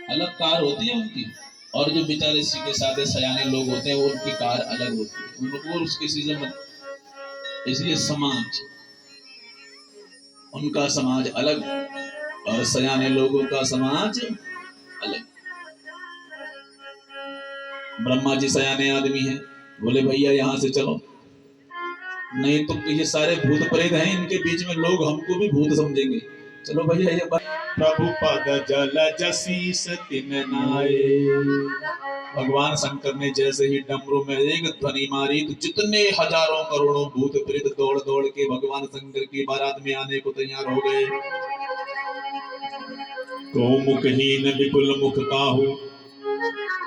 अलग कार होती है उनकी, और जो बेचारे सीधे साधे सयाने लोग होते हैं वो उनकी कार अलग होती है, उनको उसके सीजन में। इसलिए समाज, उनका समाज अलग और सयाने लोगों का समाज अलग। ब्रह्मा जी सयाने आदमी हैं, बोले भैया यहाँ से चलो, नहीं तो ये सारे भूत प्रेत हैं, इनके बीच में लोग हमको भी भूत समझेंगे, चलो भैया ये प्रभु पद जल जसी सतिन नाये। भगवान शंकर ने जैसे ही डमरू में एक ध्वनि मारी तो जितने हजारों करोड़ों भूत प्रेत दौड़ दौड़ के भगवान शंकर की बारात में आने को तैयार हो गए। को मुखहीन विपुल मुख काहू,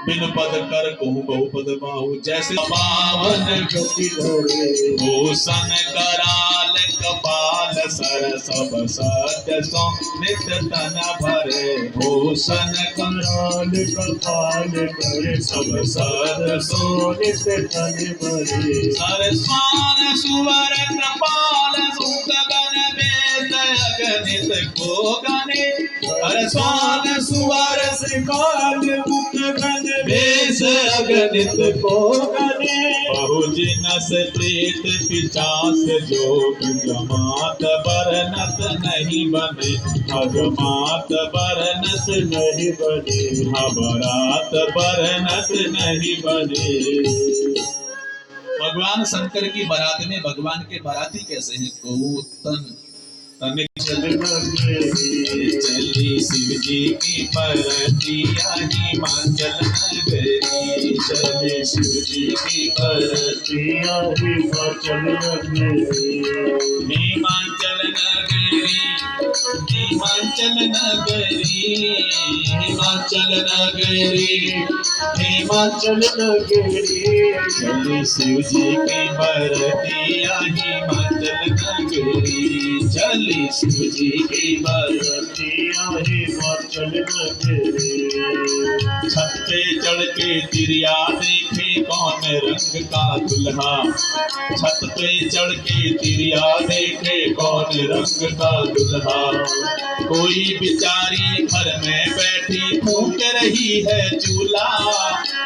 बिन पद कर कहूँ बहु पद बाहु। जैसे पावन गति धोरे, भूषण कराल कपाल सर सब सत्य सो नित तन भरे। भूषण कराल कपाल करे सब सत्य सो नित तन भरे। सर स्वान सुवर कृपाल सुख गण बेद अगणित को गणे। हर स्वान सुवर श्रीकाल मुख गण बेस अगणित को गणे। बहुजिन से प्रेत पिशाच जोग जमात बरनत नहीं बने। अगमात बरनत नहीं बने, हबरात बरनत नहीं बने। भगवान शंकर की बारात में भगवान के बाराती कैसे हैं? तन चली शिव जी की बरतिया हिमाचल नगरी। चली शिव जी की बरतिया हिमाचल नगरी। हिमाचल नगरी, हिमाचल नगरी, हिमाचल नगरी, हिमाचल नगरी। चली शिव जी की बरतिया हिमाचल नगरी। चली शिव जी की बरतिया हिमाचल नगरी। छत पे चढ़ के तिरिया देखे कौन रंग का दुल्हा। छत पे चढ़ के तिरिया देखे कौन रंग का दुल्हा। कोई बिचारी घर में बैठी फूंक रही है चूल्हा।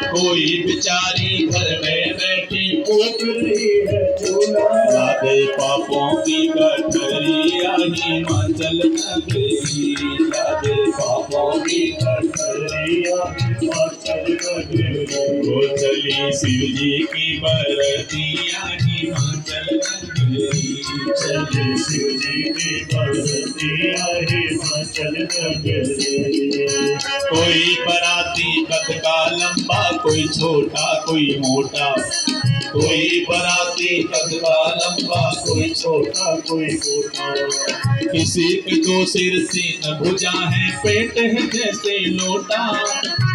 कोई बिचारी घर में बैठी फूंक रही है चूल्हा। लादे पापों की गठरिया हिमाचल नगरी। लादे पापों की गठरिया हिमाचल नगरी। वो चली शिव जी की बरतिया हिमाचल नगरी। चली शिव जी की बरतिया हिमाचल नगरी। कोई बराती कद का लंबा, कोई छोटा कोई मोटा। कोई बराती कद का लंबा, कोई छोटा कोई मोटा। किसी के दो सिर तीन भुजा है, पेट है जैसे लोटा।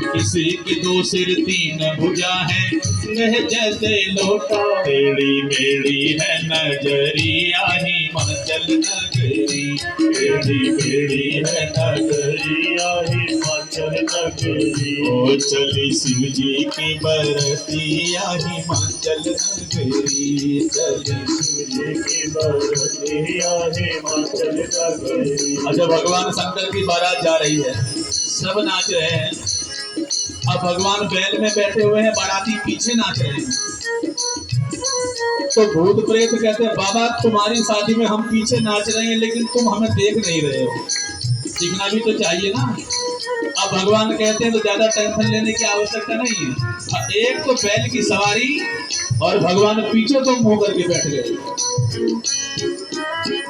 किसी के दो सिर तीन भुजा है, वह जैसे लोटा। टेढ़ी मेढ़ी है नजरिया हिमाचल नगरी। टेढ़ी मेढ़ी है नजरिया हिमाचल नगरी। ओ चली शिव जी की बरतिया हिमाचल नगरी। चली शिव जी की बरतिया हिमाचल नगरी। अच्छा, भगवान शंकर की बारात जा रही है, सब नाच रहे हैं। अब भगवान बैल में बैठे हुए हैं, बाराती पीछे नाच रहे हैं। तो भूत प्रेत कहते हैं बाबा तुम्हारी शादी में हम पीछे नाच रहे हैं, लेकिन तुम हमें देख नहीं रहे हो, दिखना भी तो चाहिए ना। अब भगवान कहते हैं तो ज्यादा टेंशन लेने की आवश्यकता नहीं है। एक तो बैल की सवारी और भगवान पीछे तो मुंह करके बैठ गए।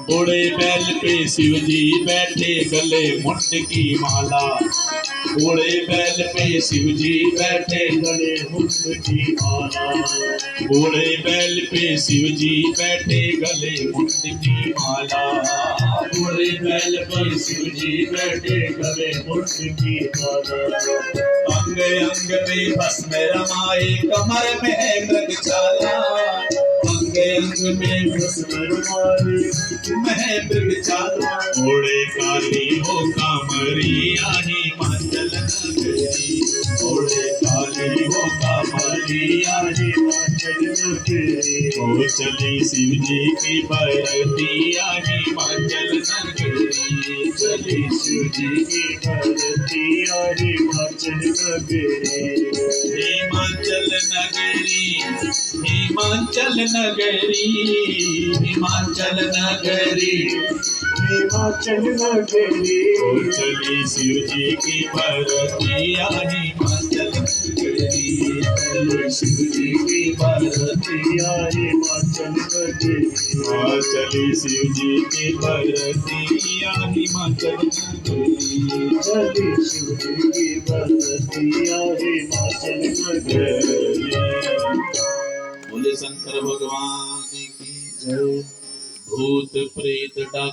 बूढ़े बैल पे शिव जी बैठे, गले मुंड की माला। बूढ़े बैल पे शिव जी बैठे, गले मुंड की माला। बूढ़े बैल पे शिव जी बैठे, गले मुंड की माला। बूढ़े बैल पे शिव जी बैठे, गले मुंड की माला। अंग अंग में भस्म रमाए, कमर में है मृग छाला। अंग अंग में भस्म रमाए, मैं मृग छाला। घोड़े काली हो कामरिया हिमाचल नगरी। घोड़े काली हो कामरिया हिमाचल नगरी। ओ चली शिव जी की बरतिया हिमाचल नगरी, चली शिव जी की बरतिया हिमाचल नगरी, हिमाचल नगरी, हिमाचल नगरी, हिमाचल नगरी, हिमाचल नगरी। ओ चली शिव जी की बरतिया हिमाचल नगरी, चली शिव जी की बरतिया हिमाचल नगरी, आ चली शिव जी की बरतिया हिमाचल नगरी, चली शिव जी की बरतिया हिमाचल नगरी। बोले शंकर भगवान की जय। भूत प्रेत डाक